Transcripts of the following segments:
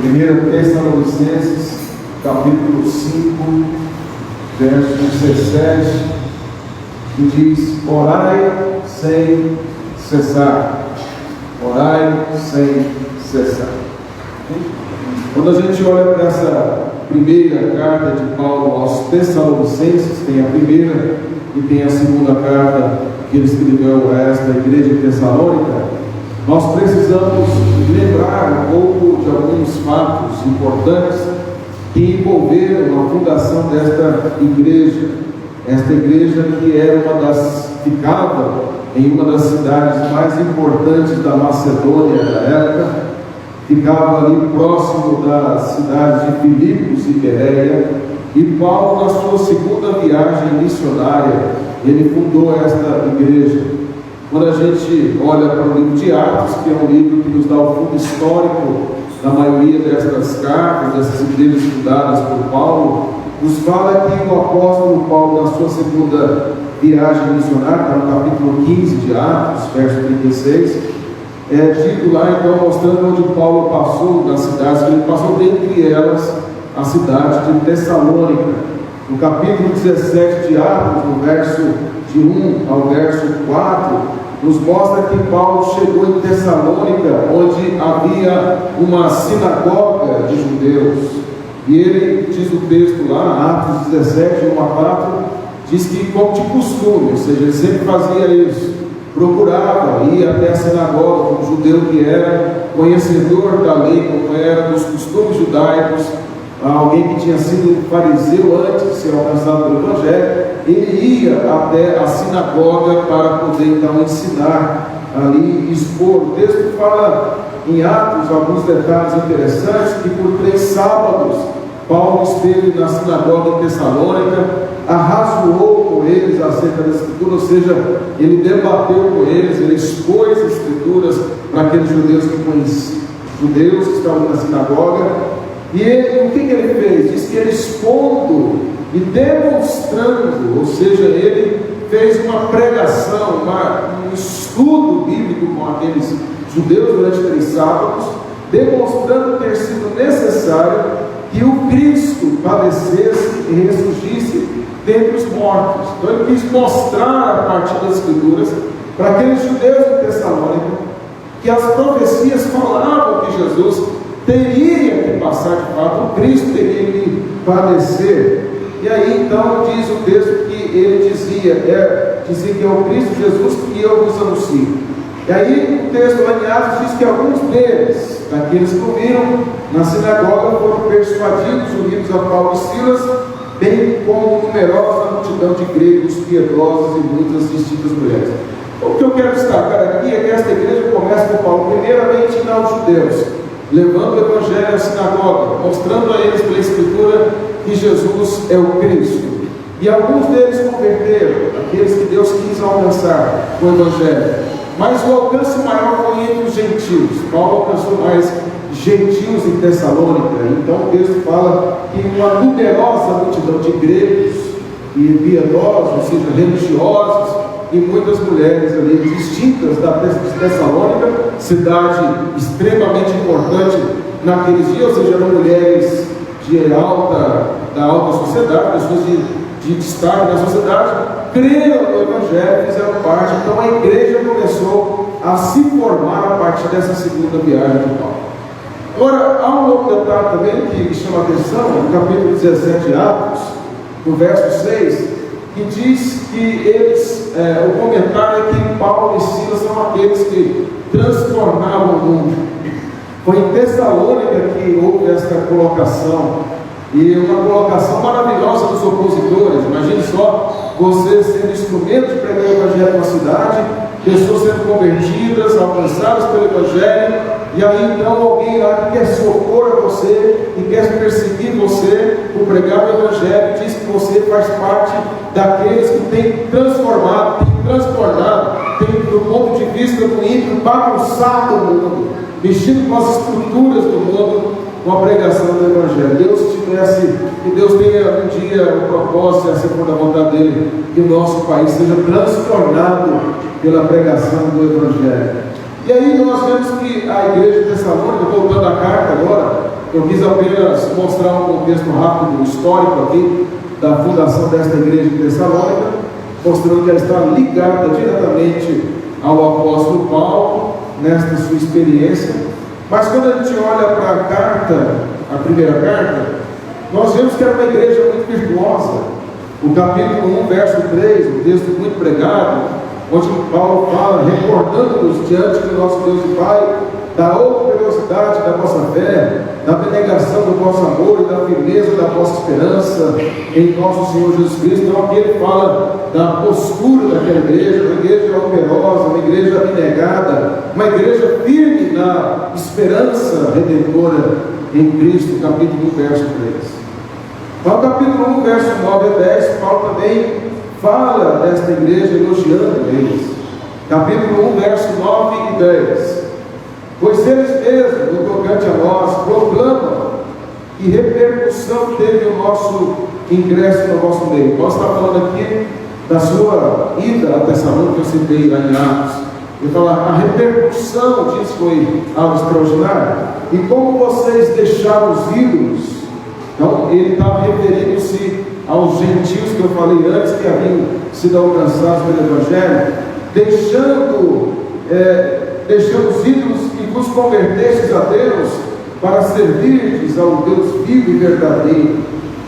1 Tessalonicenses, capítulo 5, verso 17, que diz: orai sem cessar. Orai sem cessar. Quando a gente olha para essa primeira carta de Paulo aos Tessalonicenses, tem a primeira e tem a segunda carta que ele escreveu a esta igreja de Tessalônica, nós precisamos lembrar um pouco de alguns fatos importantes que envolveram a fundação desta igreja. Esta igreja que era ficava em uma das cidades mais importantes da Macedônia da época, ficava ali próximo das cidades de Filipos e Bereia, e Paulo, na sua segunda viagem missionária, ele fundou esta igreja. Quando a gente olha para o livro de Atos, que é um livro que nos dá o fundo histórico da maioria destas cartas, dessas igrejas fundadas por Paulo, nos fala que o apóstolo Paulo, na sua segunda viagem missionária, está no capítulo 15 de Atos, verso 36, é dito lá, então, mostrando onde Paulo passou, nas cidades que ele passou, dentre elas a cidade de Tessalônica. No capítulo 17 de Atos, no verso de 1 ao verso 4, nos mostra que Paulo chegou em Tessalônica, onde havia uma sinagoga de judeus. E ele, diz o texto lá, Atos 17, 1 a 4, diz que, como de costume, ou seja, ele sempre fazia isso, procurava ir até a sinagoga, como judeu que era, conhecedor da lei, como era, dos costumes judaicos, alguém que tinha sido fariseu antes de ser alcançado pelo Evangelho, ele ia até a sinagoga para poder então ensinar ali, expor. O texto fala em Atos alguns detalhes interessantes, que por 3 sábados Paulo esteve na sinagoga em Tessalônica, arrazoou com eles acerca da Escritura, ou seja, ele debateu com eles, ele expôs as Escrituras para aqueles judeus que conheciam, judeus que estavam na sinagoga. E ele, o que ele fez? Diz que ele expondo e demonstrando, ou seja, ele fez uma pregação, um estudo bíblico com aqueles judeus durante 3 sábados, demonstrando ter sido necessário que o Cristo padecesse e ressurgisse dentre os mortos. Então ele quis mostrar a partir das Escrituras para aqueles judeus de Tessalônica que as profecias falavam que Jesus teria que passar de fato, o Cristo teria que padecer. E aí então diz o texto que ele dizia que é o Cristo Jesus que eu vos anuncio. E aí o texto lá em Atos diz que alguns deles, daqueles que ouviram na sinagoga, foram persuadidos, unidos a Paulo e Silas, bem como numerosa multidão de gregos piedosos e muitas distintas mulheres. O que eu quero destacar aqui é que esta igreja começa com Paulo, primeiramente aos judeus, levando o Evangelho à sinagoga, mostrando a eles pela Escritura que Jesus é o Cristo. E alguns deles converteram, aqueles que Deus quis alcançar com o Evangelho. Mas o alcance maior foi entre os gentios. Paulo alcançou mais gentios em Tessalônica. Então o texto fala que uma numerosa multidão de gregos e piedosos, ou seja, religiosos, e muitas mulheres ali distintas da Tessalônica, cidade extremamente importante naqueles dias, ou seja, eram mulheres da alta sociedade, pessoas de destaque na sociedade, creram no Evangelho, fizeram parte. Então a igreja começou a se formar a partir dessa segunda viagem de Paulo. Agora, há um outro detalhe também que chama a atenção, no capítulo 17 de Atos, no verso 6, que diz que eles, o comentário é que Paulo e Silas são aqueles que transformavam o mundo. Foi em Tessalônica que houve esta colocação, e uma colocação maravilhosa dos opositores. Imagine só, você sendo instrumento de pregar o Evangelho na cidade, pessoas sendo convertidas, alcançadas pelo Evangelho, e aí então alguém lá que quer se opor a você e quer perseguir você por pregar o Evangelho, diz que você faz parte daqueles que tem transformado, tem transtornado, tem, do ponto de vista do ímpio, bagunçado o mundo, mexido com as estruturas do mundo, com a pregação do Evangelho. Que Deus tenha um dia o propósito, se assim for da vontade dele, que o nosso país seja transtornado pela pregação do Evangelho. E aí nós vemos que a igreja de Tessalônica, voltando à carta agora, Eu quis apenas mostrar um contexto rápido, histórico aqui, da fundação desta igreja de Tessalônica, mostrando que ela está ligada diretamente ao apóstolo Paulo, nesta sua experiência. Mas quando a gente olha para a carta, a primeira carta, nós vemos que era uma igreja muito virtuosa. O capítulo 1, verso 3, um texto muito pregado, onde Paulo fala, recordando-nos diante do nosso Deus e Pai, da operosidade da vossa fé, da abnegação do vosso amor e da firmeza da vossa esperança em nosso Senhor Jesus Cristo. Então aqui ele fala da postura daquela igreja, uma igreja operosa, uma igreja abnegada, uma igreja firme na esperança redentora em Cristo, capítulo 1, verso 3. No capítulo 1, verso 9 a 10, Paulo também fala desta igreja elogiando eles. Capítulo 1, verso 9 e 10. Pois eles mesmos, no tocante a nós, proclamam que repercussão teve o nosso ingresso no vosso meio. Paulo está falando aqui da sua ida a Tessalônica, que eu citei lá em Atos. Ele fala, a repercussão disso foi algo extraordinário. E como vocês deixaram os ídolos, então ele está referindo-se aos gentios que eu falei antes, que haviam sido alcançados pelo Evangelho, deixando os ídolos e vos convertestes a Deus para servirdes ao Deus vivo e verdadeiro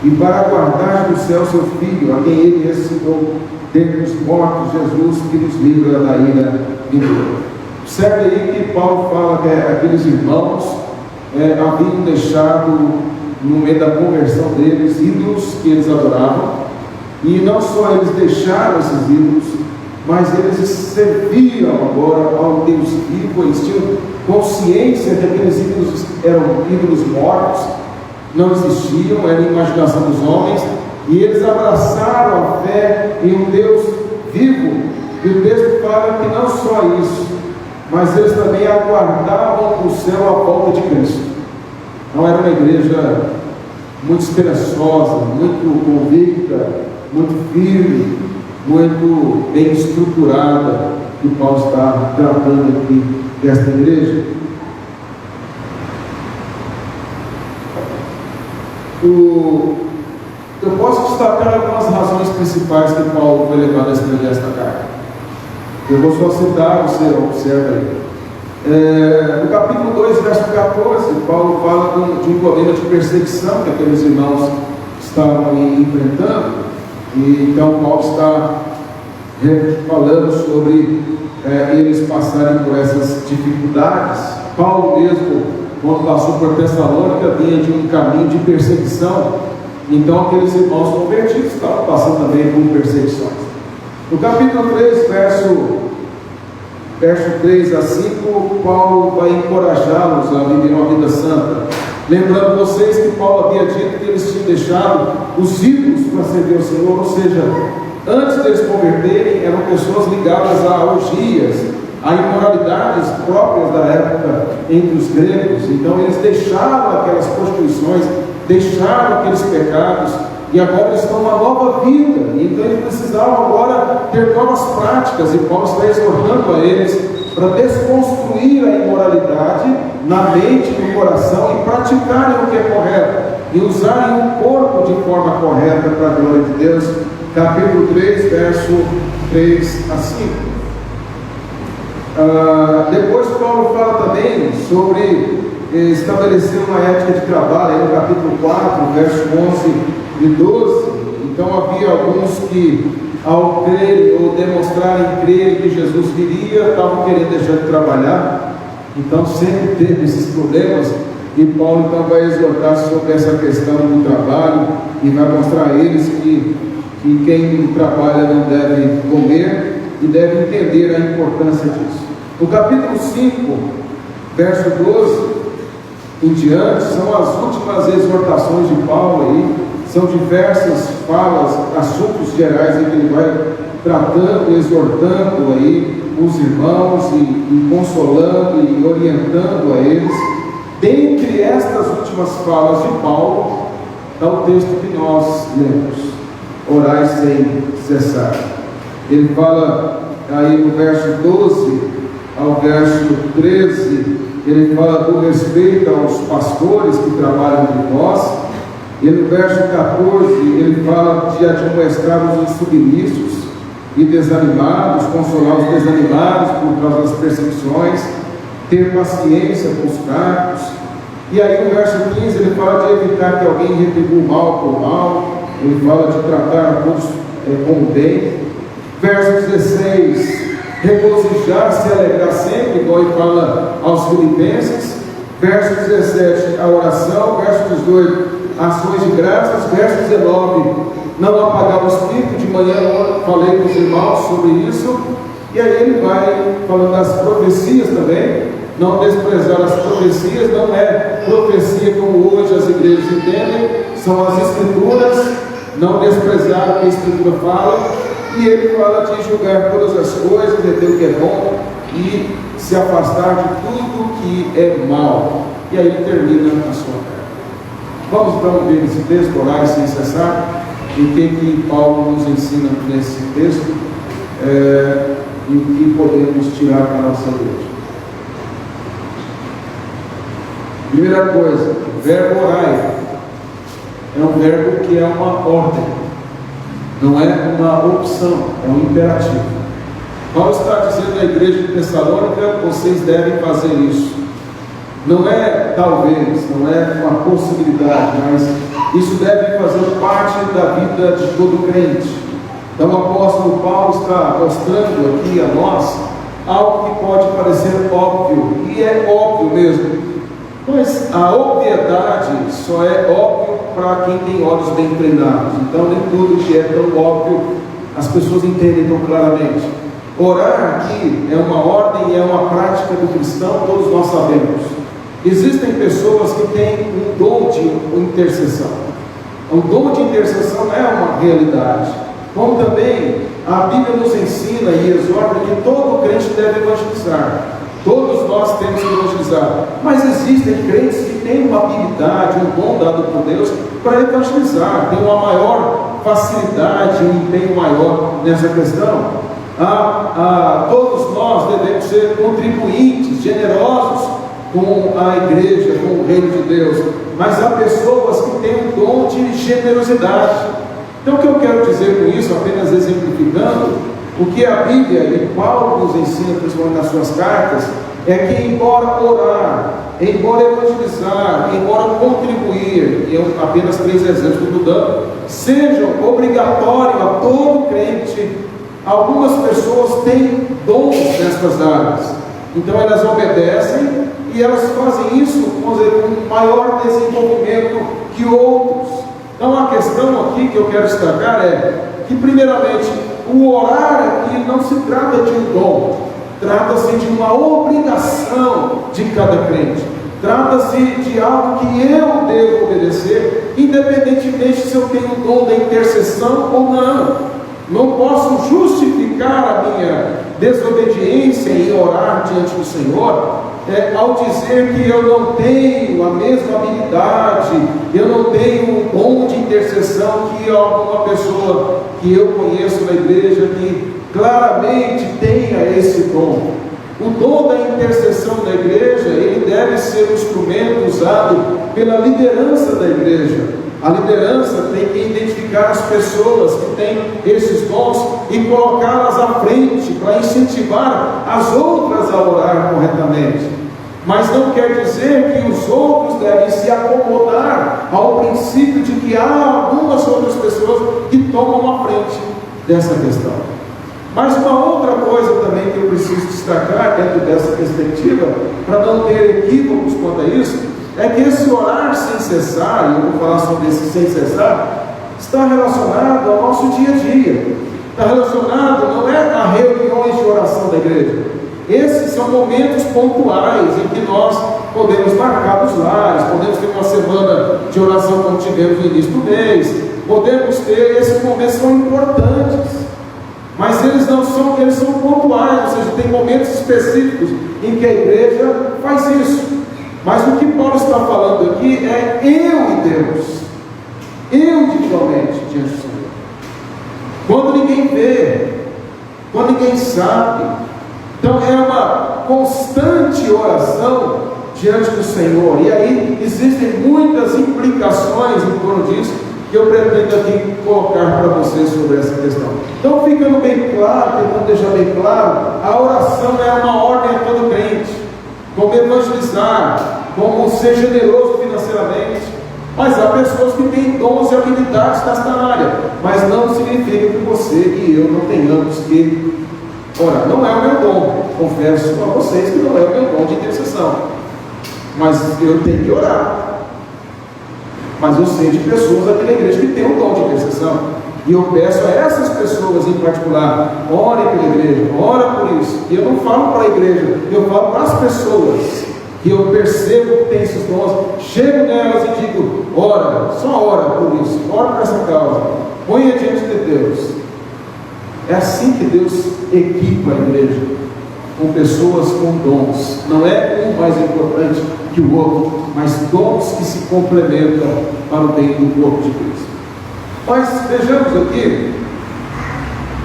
e para aguardar do céu seu Filho, a quem ele ressuscitou dentre os mortos, Jesus, que nos livra da ira vindoura. Observe aí que Paulo fala que aqueles irmãos haviam deixado, no meio da conversão deles, ídolos que eles adoravam, e não só eles deixaram esses ídolos, mas eles serviam agora ao Deus vivo. Eles tinham consciência que aqueles ídolos eram ídolos mortos, não existiam, era a imaginação dos homens, e eles abraçaram a fé em um Deus vivo. E o texto fala que não só isso, mas eles também aguardavam o céu a volta de Cristo. Não era uma igreja muito esperançosa, muito convicta, muito firme, muito bem estruturada, que Paulo está tratando aqui desta igreja. Eu posso destacar algumas razões principais que Paulo foi levado a escrever esta carta. Eu vou só citar, você observa aí. No capítulo 2, verso 14, Paulo fala de um problema de perseguição que aqueles irmãos estavam enfrentando. E então Paulo está falando sobre eles passarem por essas dificuldades. Paulo mesmo, quando passou por Tessalônica, vinha de um caminho de perseguição. Então aqueles irmãos convertidos estavam passando também por perseguições. No capítulo 3, verso 3 a 5, Paulo vai encorajá-los a viver uma vida santa. Lembrando vocês que Paulo havia dito que eles tinham deixado os ídolos para servir ao Senhor, ou seja, antes deles converterem, eram pessoas ligadas a orgias, a imoralidades próprias da época entre os gregos. Então eles deixaram aquelas prostituições, deixaram aqueles pecados, e agora eles estão numa nova vida. Então eles precisavam agora ter novas práticas, e Paulo está exortando a eles para desconstruir a imoralidade na mente, no coração, e praticarem o que é correto, e usarem o corpo de forma correta para a glória de Deus. Capítulo 3, verso 3 a 5. Depois Paulo fala também sobre estabelecer uma ética de trabalho, aí no capítulo 4, verso 11 e 12. Então havia alguns que, ao crerem ou demonstrarem crerem que Jesus viria, estavam querendo deixar de trabalhar. Então sempre teve esses problemas, e Paulo então vai exortar sobre essa questão do trabalho, e vai mostrar a eles que quem trabalha não deve comer, e deve entender a importância disso. No capítulo 5, verso 12 em diante, são as últimas exortações de Paulo aí. São diversas falas, assuntos gerais em que ele vai tratando, exortando aí os irmãos, e consolando e orientando a eles. Dentre estas últimas falas de Paulo, está o texto que nós lemos: orai sem cessar. Ele fala aí no verso 12 ao verso 13 ele fala do respeito aos pastores que trabalham entre nós. E no verso 14, ele fala de admoestarmos os submissos e desanimados, consolar os desanimados por causa das perseguições, ter paciência com os fracos. E aí no verso 15 ele fala de evitar que alguém retribua mal por mal, ele fala de tratar a todos com bem. Verso 16, regozijar-se e alegrar sempre, igual ele fala aos Filipenses. Verso 17, a oração. Verso 18, ações de graças. Verso 19, não apagar o espírito. De manhã eu falei com os irmãos sobre isso. E aí ele vai falando das profecias também. Não desprezar as profecias, não é profecia como hoje as igrejas entendem, são as escrituras, não desprezar o que a escritura fala. E ele fala de julgar todas as coisas, entender o que é bom e se afastar de tudo que é mal. E aí ele termina a sua carta. Vamos então ver esse texto, orar sem cessar, e o que Paulo nos ensina nesse texto, e o que podemos tirar para a nossa igreja. Primeira coisa, o verbo orai é um verbo que é uma ordem, não é uma opção, é um imperativo. Paulo está dizendo à igreja de Tessalônica: vocês devem fazer isso. Não é talvez, não é uma possibilidade, mas isso deve fazer parte da vida de todo crente. Então o apóstolo Paulo está mostrando aqui a nós algo que pode parecer óbvio, e é óbvio mesmo. Mas a obviedade só é óbvio para quem tem olhos bem treinados. Então nem tudo que é tão óbvio as pessoas entendem tão claramente. Orar aqui é uma ordem e é uma prática do cristão, todos nós sabemos. Existem pessoas que têm um dom de intercessão. O dom de intercessão é uma realidade. Como também a Bíblia nos ensina e exorta que todo crente deve evangelizar. Todos nós temos que evangelizar, mas existem crentes que têm uma habilidade, um dom dado por Deus para evangelizar, tem uma maior facilidade, um empenho maior nessa questão. Todos nós devemos ser contribuintes, generosos com a igreja, com o reino de Deus, mas há pessoas que têm um dom de generosidade. Então o que eu quero dizer com isso, apenas exemplificando, o que a Bíblia e Paulo nos ensina, principalmente nas suas cartas, é que embora orar, embora evangelizar, embora contribuir, e eu apenas 3 exemplos que estou dando, sejam obrigatórios a todo crente. Algumas pessoas têm dons nestas áreas, então elas obedecem e elas fazem isso com um maior desenvolvimento que outros. Então a questão aqui que eu quero destacar é que, primeiramente, o orar aqui não se trata de um dom, trata-se de uma obrigação de cada crente, trata-se de algo que eu devo obedecer, independentemente se eu tenho o dom da intercessão ou não. Não posso justificar a minha desobediência em orar diante do Senhor ao dizer que eu não tenho a mesma habilidade, eu não tenho um dom de intercessão que alguma pessoa que eu conheço na igreja que claramente tenha esse dom. O dom da intercessão da igreja, ele deve ser um instrumento usado pela liderança da igreja. A liderança tem que identificar as pessoas que têm esses dons e colocá-las à frente para incentivar as outras a orar corretamente. Mas não quer dizer que os outros devem se acomodar ao princípio de que há algumas outras pessoas que tomam a frente dessa questão. Mas uma outra coisa também que eu preciso destacar dentro dessa perspectiva, para não ter equívocos quanto a isso, é que esse orar sem cessar, e eu vou falar sobre esse sem cessar, está relacionado ao nosso dia a dia. Está relacionado, não é a reuniões de oração da igreja. Esses são momentos pontuais em que nós podemos marcar nos lares, podemos ter uma semana de oração como tivemos no início do mês, podemos ter, esses momentos são importantes, mas eles não são, eles são pontuais, ou seja, tem momentos específicos em que a igreja faz isso. Mas o que Paulo está falando aqui é eu e Deus, eu individualmente diante do Senhor. Quando ninguém vê, quando ninguém sabe. Então é uma constante oração diante do Senhor. E aí existem muitas implicações em torno disso que eu pretendo aqui colocar para vocês sobre essa questão. Então, ficando bem claro, tentando deixar bem claro, a oração é uma ordem a todo crente, como evangelizar, como ser generoso financeiramente. Mas há pessoas que têm dons e habilidades nesta área, mas não significa que você e eu não tenhamos que orar. Não é o meu dom, confesso a vocês que não é o meu dom de intercessão, mas eu tenho que orar. Mas eu sei de pessoas aqui na igreja que têm o dom de intercessão, e eu peço a essas pessoas em particular: orem pela igreja, ora por isso. E eu não falo para a igreja, eu falo para as pessoas que eu percebo que tem esses dons, chego nelas e digo: ora, só ora por isso, ora por essa causa, ponha diante de Deus. É assim que Deus equipa a igreja, com pessoas com dons. Não é um mais importante que o outro, mas dons que se complementam para o bem do corpo de Cristo. Mas vejamos aqui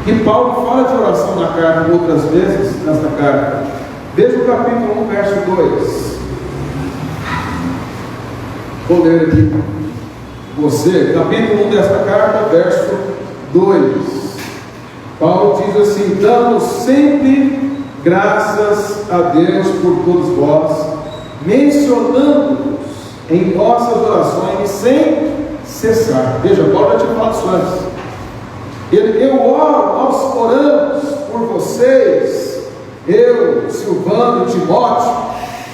que Paulo fala de oração na carta outras vezes nesta carta. Veja o capítulo 1, verso 2. Vou ler aqui você, capítulo 1 desta carta, verso 2. Paulo diz assim: damos sempre graças a Deus por todos vós, mencionando-vos em nossas orações sem cessar. Veja, Paulo já tinha falado isso antes. Eu oro, nós oramos por vocês, eu, Silvano, Timóteo,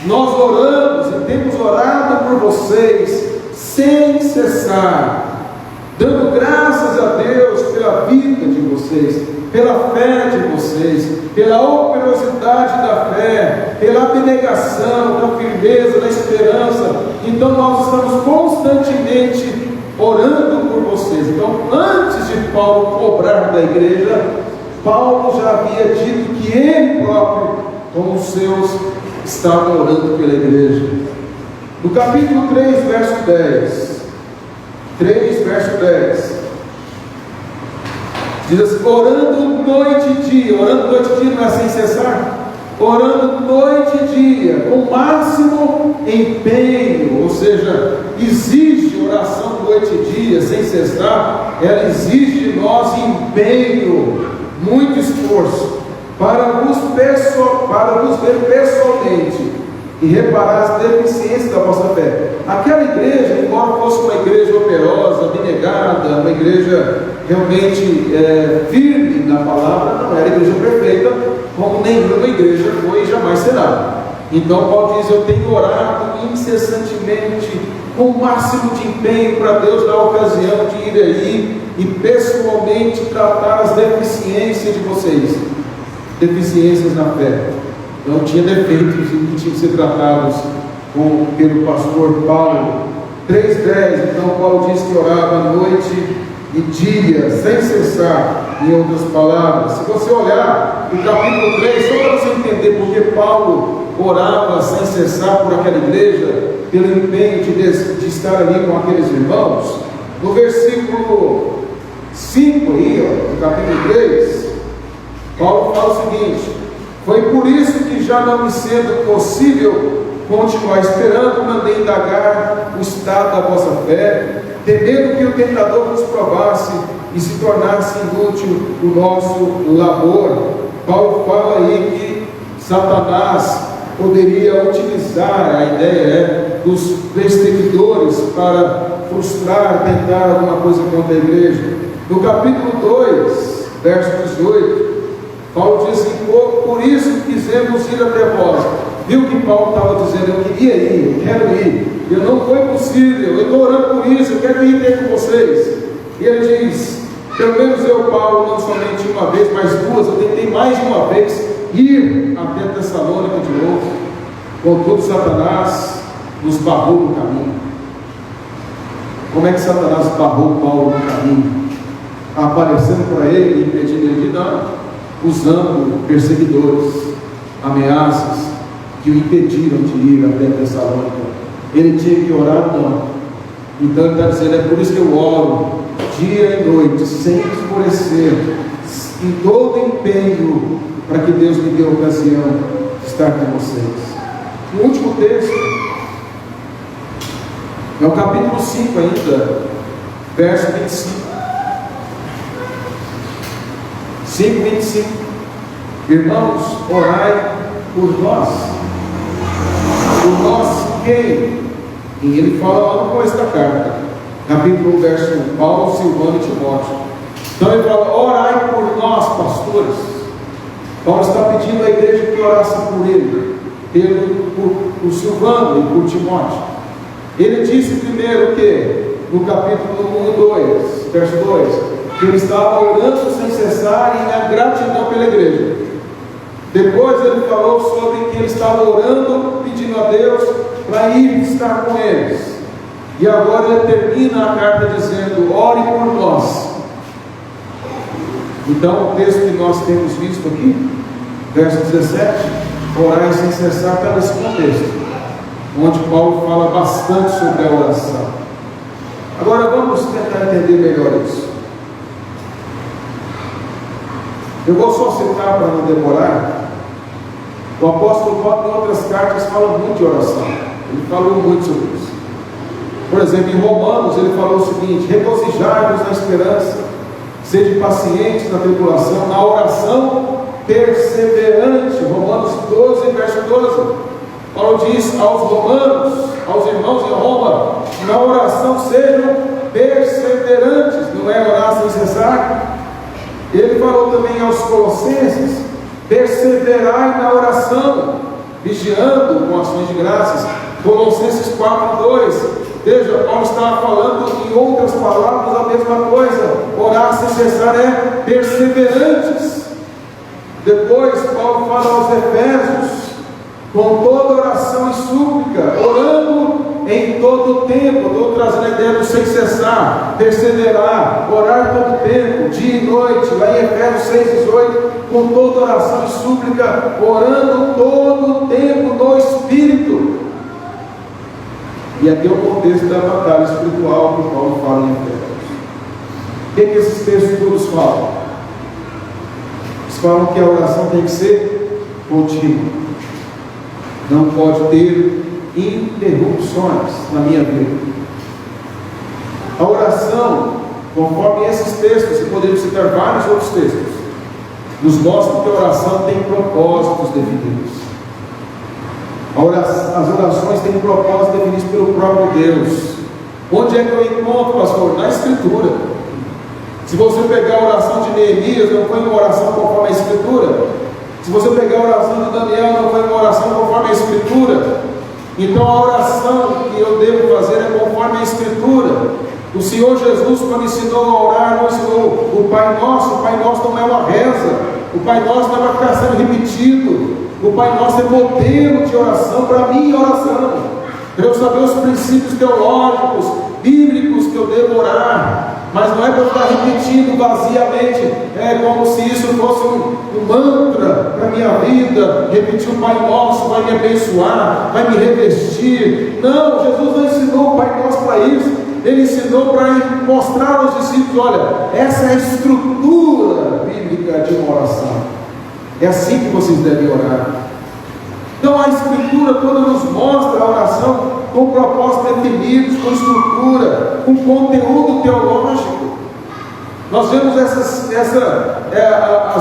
nós oramos e temos orado por vocês sem cessar, dando graças a Deus pela vida de vocês, pela fé de vocês, pela operosidade da fé, pela abnegação, da firmeza, da esperança. Então nós estamos constantemente orando por vocês. Então, antes de Paulo cobrar da igreja, Paulo já havia dito que ele próprio, com os seus, estava orando pela igreja. No capítulo 3, verso 10, 3, verso 10, diz assim: orando noite e dia. Orando noite e dia não é sem cessar? Orando noite e dia, com o máximo empenho, ou seja, exige oração noite e dia, sem cessar. Ela exige de nós empenho, muito esforço, para vos ver pessoalmente e reparar as deficiências da vossa fé. Aquela igreja, embora fosse uma igreja operosa, abnegada, uma igreja realmente firme na palavra, não era igreja perfeita, como nenhuma igreja foi e jamais será. Então Paulo diz: eu tenho orado incessantemente, com o máximo de empenho, para Deus dar a ocasião de ir aí e pessoalmente tratar as deficiências de vocês, deficiências na fé. Não tinha defeitos que tinham que ser tratados pelo pastor Paulo. 3,10, então Paulo diz que orava noite e dia, sem cessar, em outras palavras. Se você olhar o capítulo 3, só para você entender porque Paulo orava sem cessar por aquela igreja, pelo empenho de estar ali com aqueles irmãos, no versículo 5 aí, no capítulo 3, Paulo fala o seguinte: foi por isso que, já não me sendo possível continuar esperando, mandei indagar o estado da vossa fé, temendo que o tentador nos provasse e se tornasse inútil o nosso labor. Paulo fala aí que Satanás poderia utilizar, a ideia dos perseguidores, para frustrar, tentar alguma coisa contra a igreja. No capítulo 2, verso 18, Paulo diz assim: por isso quisemos ir até vós. Viu que Paulo estava dizendo: eu queria ir, eu quero ir, não foi possível, eu estou orando por isso, eu quero ir ter com vocês. E ele diz: pelo menos eu, Paulo, não somente uma vez, mas duas, eu tentei mais de uma vez ir até Tessalônica de novo, contudo Satanás nos barrou no caminho. Como é que Satanás barrou Paulo no caminho? Aparecendo para ele, impedindo ele de dar, usando perseguidores, ameaças que o impediram de ir até Tessalônica. Ele tinha que orar, não. Então ele está dizendo: é por isso que eu oro dia e noite, sem esmorecer, em todo empenho, para que Deus me dê a ocasião de estar com vocês. O último texto é o capítulo 5 ainda, verso 25. 5:25. Irmãos, orai por nós. Por nós quem? E ele fala lá no começo da carta, capítulo 1, verso 1, Paulo, Silvano e Timóteo. Então ele fala, orai por nós, pastores. Paulo está pedindo à igreja que orasse por ele, por Silvano e por Timóteo. Ele disse primeiro que, no capítulo 1 e 2, verso 2, que ele estava orando sem cessar e na gratidão pela igreja. Depois ele falou sobre que ele estava orando, pedindo a Deus para ir estar com eles. E agora ele termina a carta dizendo, ore por nós. Então o texto que nós temos visto aqui, verso 17, orai sem cessar, está nesse contexto, onde Paulo fala bastante sobre a oração. Agora vamos tentar entender melhor isso. Eu vou só citar para não demorar. O apóstolo Paulo em outras cartas fala muito de oração. Ele falou muito sobre isso. Por exemplo, em Romanos ele falou o seguinte: regozijai-vos na esperança, sede pacientes na tribulação, na oração perseverante. Romanos 12, verso 12. Paulo diz aos romanos, aos irmãos em Roma, na oração sejam perseverantes, não é orar sem cessar. Ele falou também aos colossenses, perseverai na oração, vigiando com ações de graças. Colossenses 4:2. Veja, Paulo estava falando em outras palavras a mesma coisa. Orar sem cessar é perseverantes. Depois Paulo fala aos Efésios, com toda oração e súplica, orando em todo o tempo. Estou trazendo a ideia do sem cessar, perseverar, orar todo o tempo, dia e noite, lá em Efésios 6:18, com toda oração e súplica, orando todo o tempo no Espírito. E aqui é o contexto da batalha espiritual que Paulo fala em Efésios. O que esses textos todos falam? Eles falam que a oração tem que ser contínua, não pode ter interrupções na minha vida. A oração, conforme esses textos, e podemos citar vários outros textos, nos mostra que a oração tem propósitos definidos. As orações têm propósitos definidos pelo próprio Deus. Onde é que eu encontro, pastor? Na Escritura. Se você pegar a oração de Neemias, não foi uma oração conforme a Escritura. Se você pegar a oração de Daniel, não foi uma oração conforme a Escritura. Então a oração que eu devo fazer é conforme a Escritura. O Senhor Jesus, quando ensinou a orar, não ensinou o Pai Nosso. O Pai Nosso não é uma reza. O Pai Nosso não é para ficar sendo repetido. O Pai Nosso é modelo de oração para minha oração. Para eu saber os princípios teológicos, bíblicos que eu devo orar. Mas não é para eu ficar repetindo vaziamente, como se isso fosse um mantra para a minha vida. Repetir o Pai Nosso vai me abençoar, vai me revestir. Não, Jesus não ensinou o Pai Nosso para isso. Ele ensinou para mostrar aos discípulos: olha, essa é a estrutura bíblica de uma oração. É assim que vocês devem orar. Então a Escritura toda nos mostra a oração com propósitos definidos, com estrutura, com conteúdo teológico. Nós vemos as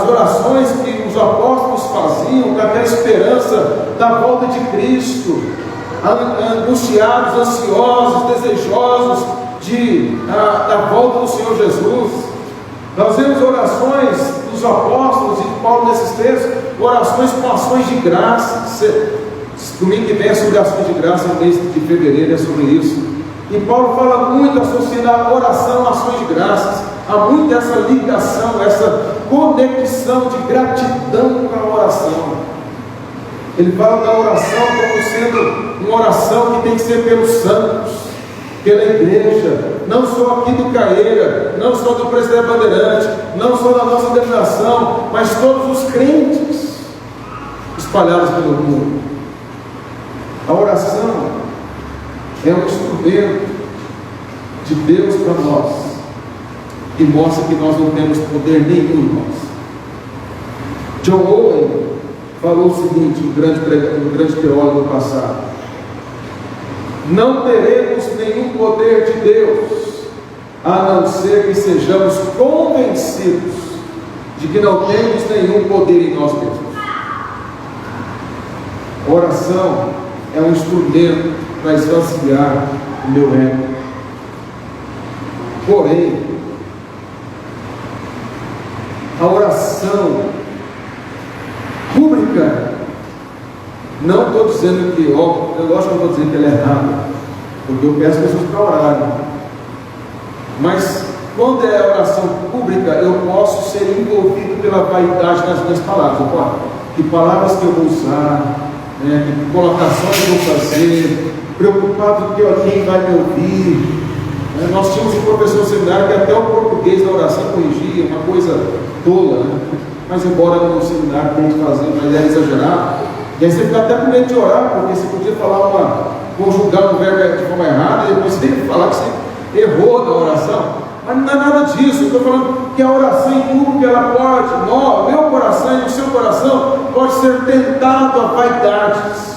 orações que os apóstolos faziam com aquela esperança da volta de Cristo, angustiados, ansiosos, desejosos da volta do Senhor Jesus. Nós vemos orações dos apóstolos e de Paulo nesses textos, orações com ações de graça. Domingo que vem é sobre ações de graça, no mês de fevereiro é sobre isso. E Paulo fala muito associando a oração a ações de graças. Há muito essa ligação, essa conexão de gratidão com a oração. Ele fala da oração como sendo uma oração que tem que ser pelos santos, pela igreja, não só aqui do Caeira, não só do Presbitério Bandeirante, não só da nossa denominação, mas todos os crentes espalhados pelo mundo. A oração é um instrumento de Deus para nós, que mostra que nós não temos poder nenhum em nós. John Owen falou o seguinte, um grande teólogo do passado: não teremos nenhum poder de Deus, a não ser que sejamos convencidos de que não temos nenhum poder em nós mesmos. A oração é um instrumento para esvaziar o meu ego. Porém, a oração pública, não estou dizendo que, lógico que eu estou dizendo que ela é errada, porque eu peço pessoas para orarem, mas quando é a oração pública, eu posso ser envolvido pela vaidade nas minhas palavras. Que palavras que eu vou usar, que colocações eu vou fazer, preocupado que alguém vai me ouvir. Nós tínhamos um professor no seminário que até o português da oração corrigia, uma coisa tola, mas embora no seminário tem que fazer, mas era exagerado. E aí você fica até com medo de orar, porque você podia falar conjugar um verbo de forma errada, e depois você tem que falar que você errou na oração. Mas não é nada disso. Eu estou falando que a oração em público, ela pode, o meu coração e o seu coração pode ser tentado a vaidades,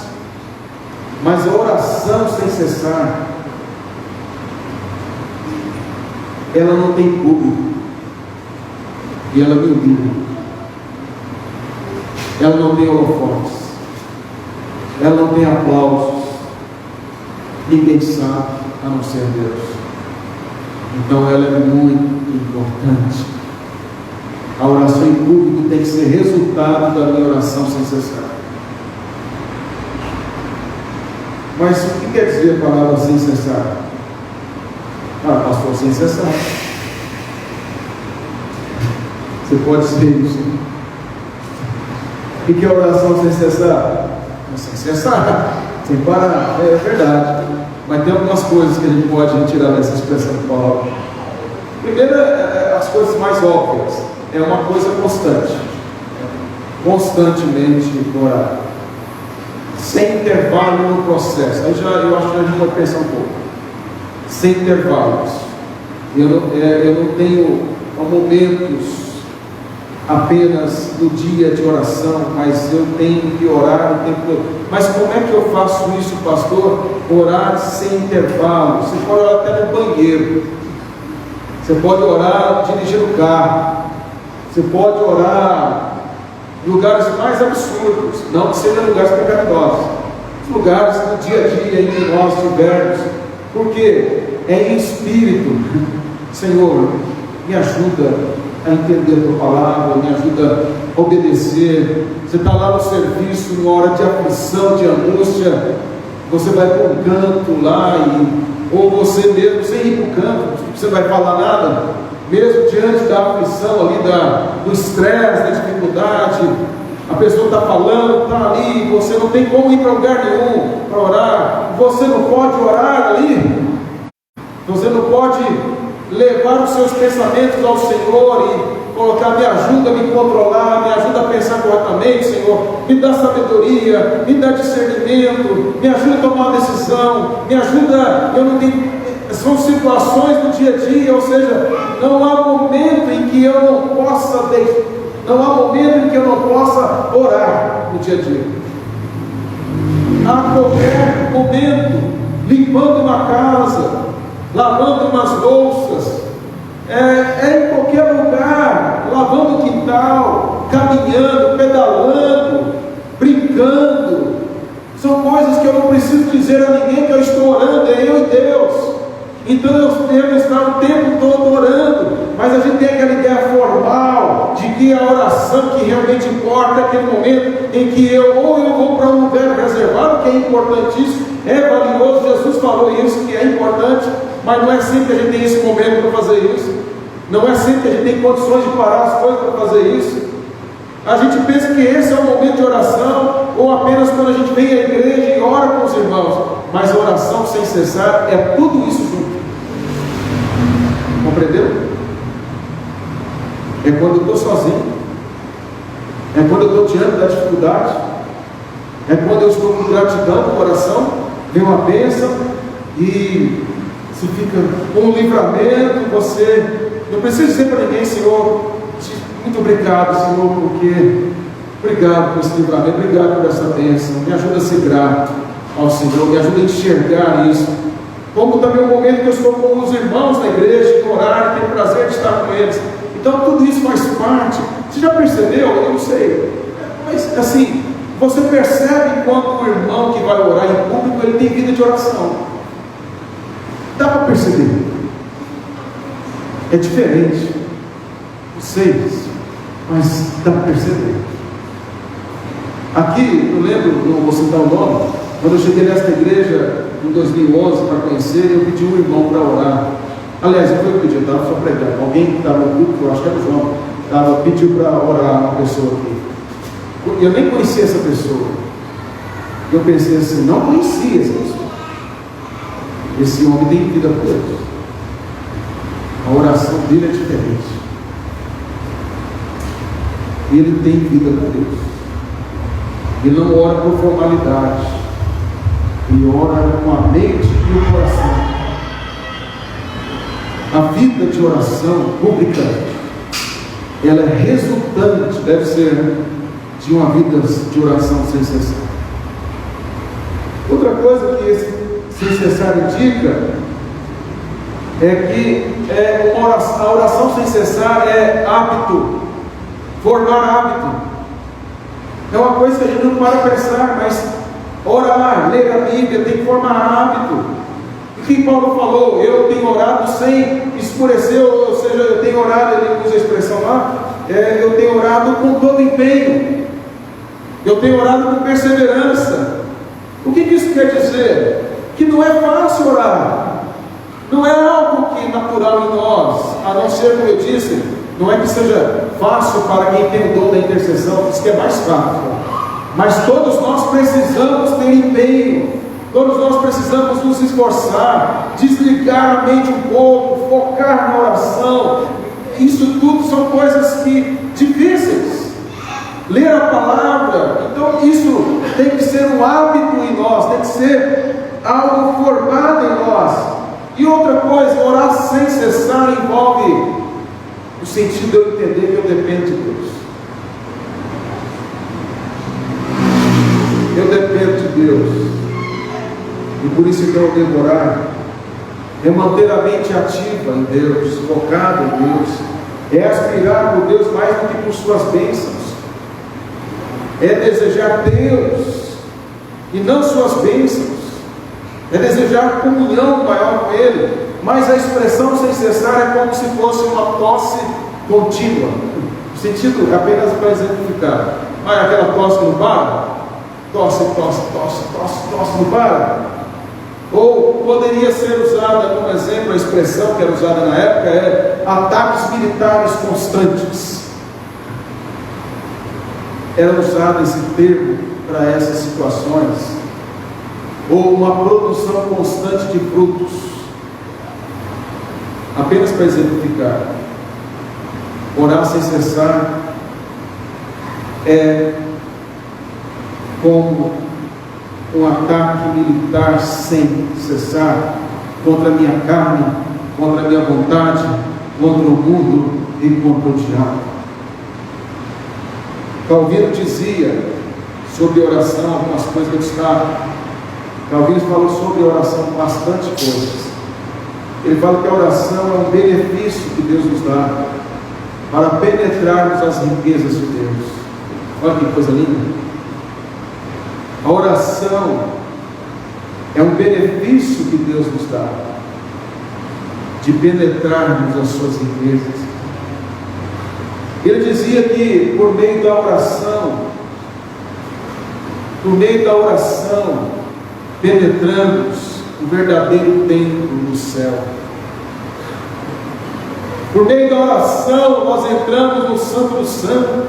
mas a oração sem cessar, ela não tem público, e ela me humilha, ela não tem holofotes, ela não tem aplausos, ninguém sabe a não ser Deus. Então ela é muito importante. A oração em público tem que ser resultado da minha oração sem cessar. Mas o que quer dizer a palavra sem cessar? Pastor, sem cessar. Você pode dizer isso. O que é oração sem cessar? Sem cessar, sem parar. É verdade. Mas tem algumas coisas que a gente pode retirar dessa expressão de palavra. Primeiro, as coisas mais óbvias. É uma coisa constante. Constantemente orar. Sem intervalo no processo. Aí eu acho que a gente pode pensar um pouco. Sem intervalos. Eu não tenho momentos apenas no dia de oração, mas eu tenho que orar o tempo todo. Mas como é que eu faço isso, pastor? Orar sem intervalo. Você pode orar até no banheiro, você pode orar dirigindo o carro, você pode orar em lugares mais absurdos, não que sejam lugares pecaminosos, lugares do dia a dia em que nós tivermos, porque é em espírito. Senhor, me ajuda a entender a tua palavra, me ajuda a obedecer. Você está lá no serviço, numa hora de aflição, de angústia, você vai para um canto lá, ou você mesmo, sem ir para o canto, você vai falar nada, mesmo diante da aflição ali, do estresse, da dificuldade, a pessoa está falando, está ali, você não tem como ir para lugar nenhum para orar, você não pode orar ali, você não pode levar os seus pensamentos ao Senhor e colocar: me ajuda a me controlar, me ajuda a pensar corretamente, Senhor, me dá sabedoria, me dá discernimento, me ajuda a tomar uma decisão, me ajuda, eu não tenho, são situações do dia a dia, ou seja, não há momento em que eu não possa orar no dia a dia. A qualquer momento, limpando uma casa, lavando umas louças, em qualquer lugar, lavando o quintal, caminhando, pedalando, brincando. São coisas que eu não preciso dizer a ninguém que eu estou orando, é eu e Deus. Então eu devo estar o tempo todo orando, mas a gente tem aquela ideia formal de que a oração que realmente importa é aquele momento em que eu vou para um lugar reservado, que é importantíssimo, é valioso. Jesus falou isso, que é importante, mas não é sempre que a gente tem esse momento para fazer isso, não é sempre que a gente tem condições de parar as coisas para fazer isso. A gente pensa que esse é o momento de oração, ou apenas quando a gente vem à igreja e ora com os irmãos, mas a oração sem cessar é tudo isso junto. Compreendeu? É quando eu estou sozinho, é quando eu estou diante da dificuldade, é quando eu estou com gratidão no coração, vem uma bênção e se fica com um livramento. Você não precisa dizer para ninguém: Senhor, muito obrigado, Senhor, porque Obrigado por esse livramento, obrigado por essa bênção. Me ajuda a ser grato ao Senhor, me ajuda a enxergar isso. Como também o momento que eu estou com os irmãos da igreja, de orar, tenho prazer de estar com eles. Então tudo isso faz parte. Você já percebeu? Eu não sei. Mas assim, você percebe quando um irmão que vai orar em público, ele tem vida de oração. Dá para perceber. É diferente. Não sei, mas dá para perceber. Aqui, eu lembro, não vou citar o nome, quando eu cheguei nesta igreja em 2011 para conhecer, eu pedi um irmão para orar. Aliás, eu fui pedir, eu estava só pregando. Alguém que estava no grupo, eu acho que era o João, pediu para orar uma pessoa aqui. Eu nem conhecia essa pessoa. Eu pensei assim, não conhecia essa pessoa. Esse homem tem vida por Deus. A oração dele é diferente. Ele tem vida por Deus. Ele não ora por formalidade. Ele ora com a mente e o coração. A vida de oração pública, ela é resultante, deve ser, de uma vida de oração sem cessar. Outra coisa que esse sem cessar indica é que a oração sem cessar é hábito, formar hábito. É uma coisa que a gente não para pensar, mas orar, ler a Bíblia, tem que formar hábito. E que Paulo falou, eu tenho orado sem escurecer, ou seja, eu tenho orado, ele usa a expressão lá, eu tenho orado com todo empenho, eu tenho orado com perseverança. O que isso quer dizer? Que não é fácil orar, não é algo que é natural em nós, a não ser, como eu disse, não é que seja fácil para quem tem o dom da intercessão, diz que é mais fácil, mas todos nós precisamos ter empenho, todos nós precisamos nos esforçar, desligar a mente um pouco, focar na oração. Isso tudo são coisas difíceis. Ler a palavra, então isso tem que ser um hábito em nós, tem que ser algo formado em nós. E outra coisa, orar sem cessar envolve o sentido de eu entender que eu dependo de Deus. Eu dependo de Deus. E por isso que eu devo orar. É manter a mente ativa em Deus, focada em Deus. É aspirar por Deus mais do que por suas bênçãos. É desejar Deus e não suas bênçãos. É desejar comunhão maior com Ele. Mas a expressão sem cessar é como se fosse uma tosse contínua. No sentido, apenas para exemplificar. Mas aquela tosse que não para? Tosse, não para? Ou poderia ser usada como exemplo, a expressão que era usada na época é ataques militares constantes. Era usado esse termo para essas situações. Ou uma produção constante de frutos. Apenas para exemplificar, orar sem cessar é como um ataque militar sem cessar contra a minha carne, contra a minha vontade, contra o mundo e contra o diabo. Calvino dizia sobre oração algumas coisas que destaco. Calvino falou sobre oração bastante coisas. Ele fala que a oração é um benefício que Deus nos dá para penetrarmos as riquezas de Deus. Olha que coisa linda. A oração é um benefício que Deus nos dá de penetrarmos as suas riquezas. Ele dizia que por meio da oração, penetramos o verdadeiro templo do céu. Por meio da oração, nós entramos no Santo dos Santos.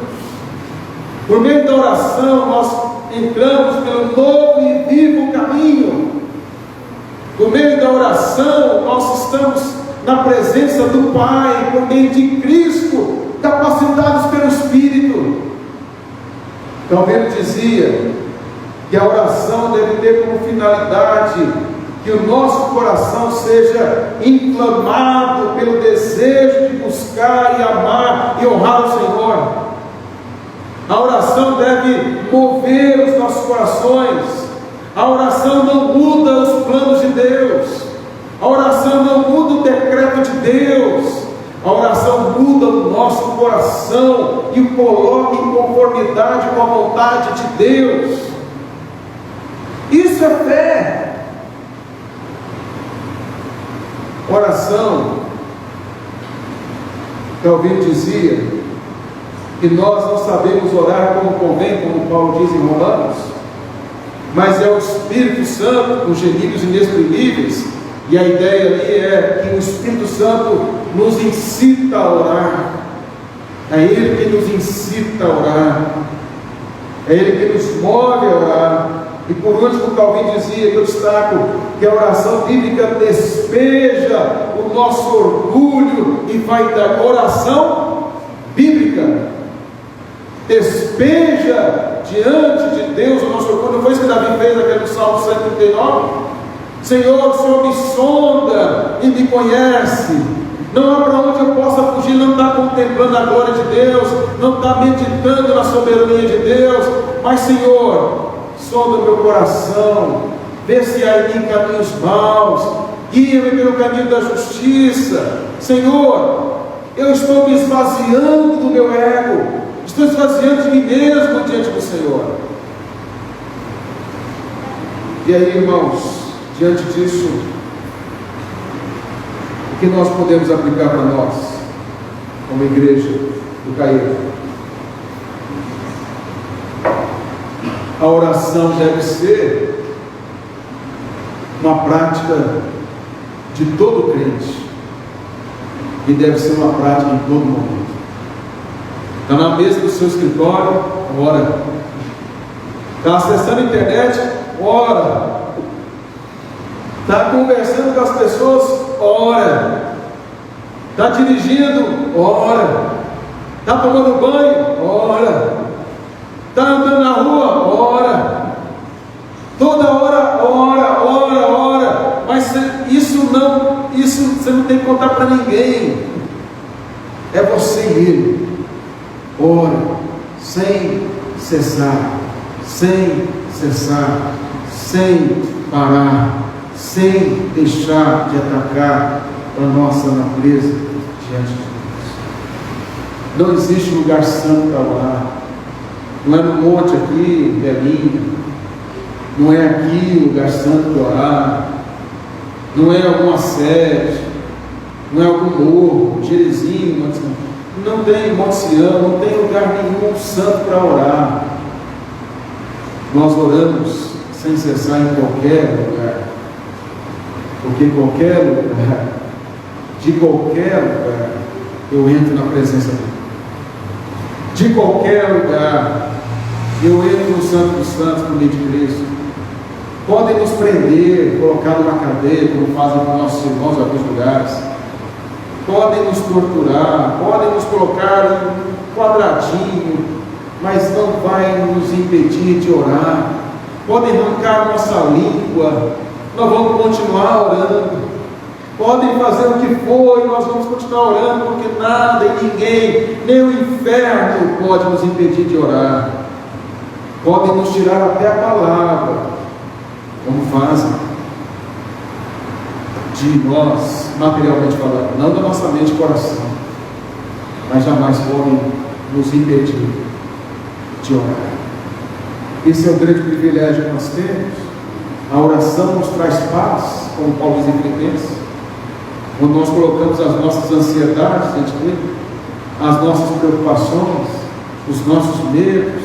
Por meio da oração, nós entramos pelo novo e vivo caminho. Por meio da oração, nós estamos na presença do Pai, por meio de Cristo, capacitados pelo Espírito. Calvino dizia que a oração deve ter como finalidade que o nosso coração seja inflamado pelo desejo de buscar e amar e honrar o Senhor. A oração deve consegue mover os nossos corações. A oração não muda os planos de Deus. A oração não muda o decreto de Deus. A oração muda o nosso coração e o coloca em conformidade com a vontade de Deus. Isso é fé. Oração, Calvino dizia que nós não sabemos orar como convém, como Paulo diz em Romanos, mas é o Espírito Santo com gemidos inexprimíveis, e a ideia ali é que o Espírito Santo nos incita a orar. É Ele que nos incita a orar, é Ele que nos move a orar. E por último, Calvino dizia que eu destaco que a oração bíblica despeja o nosso orgulho e vaidade. Oração bíblica despeja diante de Deus o nosso orgulho. Não foi isso que Davi fez aqui no Salmo 139? Senhor, o Senhor me sonda e me conhece. Não há para onde eu possa fugir. Não está contemplando a glória de Deus, não está meditando na soberania de Deus, mas Senhor, sonda o meu coração, vê se há em mim caminhos maus, guia-me pelo caminho da justiça. Senhor, eu estou me esvaziando do meu ego, estou esvaziando de mim mesmo diante do Senhor. E aí, irmãos, diante disso, o que nós podemos aplicar para nós, como igreja do Caído? A oração deve ser uma prática de todo crente, e deve ser uma prática em todo momento. Está na mesa do seu escritório, ora. Está acessando a internet, ora. Está conversando com as pessoas, ora. Está dirigindo, ora. Está tomando banho, ora. Está andando na rua, ora. Toda hora, ora. Mas isso você não tem que contar para ninguém. É você e ele. Ora, sem cessar, sem parar, sem deixar de atacar a nossa natureza diante de Deus. Não existe lugar santo para orar. Não é no monte aqui, Belinha. Não é aqui o lugar santo para orar. Não é alguma sede. Não é algum morro, Jerezinho. Não tem Monte Sião, não tem lugar nenhum santo para orar. Nós oramos sem cessar em qualquer lugar. Porque em qualquer lugar, de qualquer lugar, eu entro na presença dele. De qualquer lugar, eu entro no Santo dos Santos por meio de Cristo. Podem nos prender, colocar numa cadeia, como fazem com nossos irmãos em alguns lugares. Podem nos torturar, podem nos colocar em um quadradinho, mas não vai nos impedir de orar. Podem arrancar nossa língua, nós vamos continuar orando. Podem fazer o que for e nós vamos continuar orando, porque nada e ninguém, nem o inferno pode nos impedir de orar. Podem nos tirar até a palavra, como fazem de nós, materialmente falando, não da nossa mente e coração, mas jamais podem nos impedir de orar. Esse é o grande privilégio que nós temos. A oração nos traz paz, como Paulo diz em Filipenses. Quando nós colocamos as nossas ansiedades diante dele, as nossas preocupações, os nossos medos,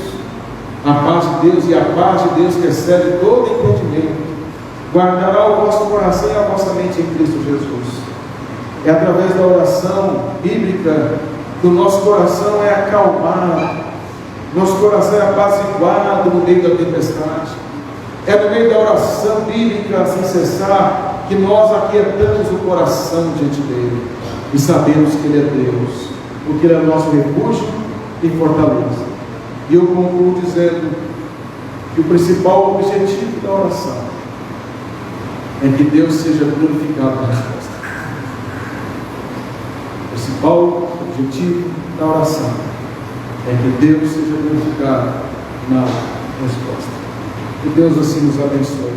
a paz de Deus, e a paz de Deus que excede todo entendimento, guardará o vosso coração e a vossa mente em Cristo Jesus. É através da oração bíblica que o nosso coração é acalmado, nosso coração é apaziguado no meio da tempestade. É no meio da oração bíblica sem cessar que nós aquietamos o coração diante dele e sabemos que ele é Deus, porque ele é nosso refúgio e fortaleza. E eu concluo dizendo que o principal objetivo da oração é que Deus seja glorificado na resposta. O principal objetivo da oração é que Deus seja glorificado na resposta. Que Deus assim nos abençoe.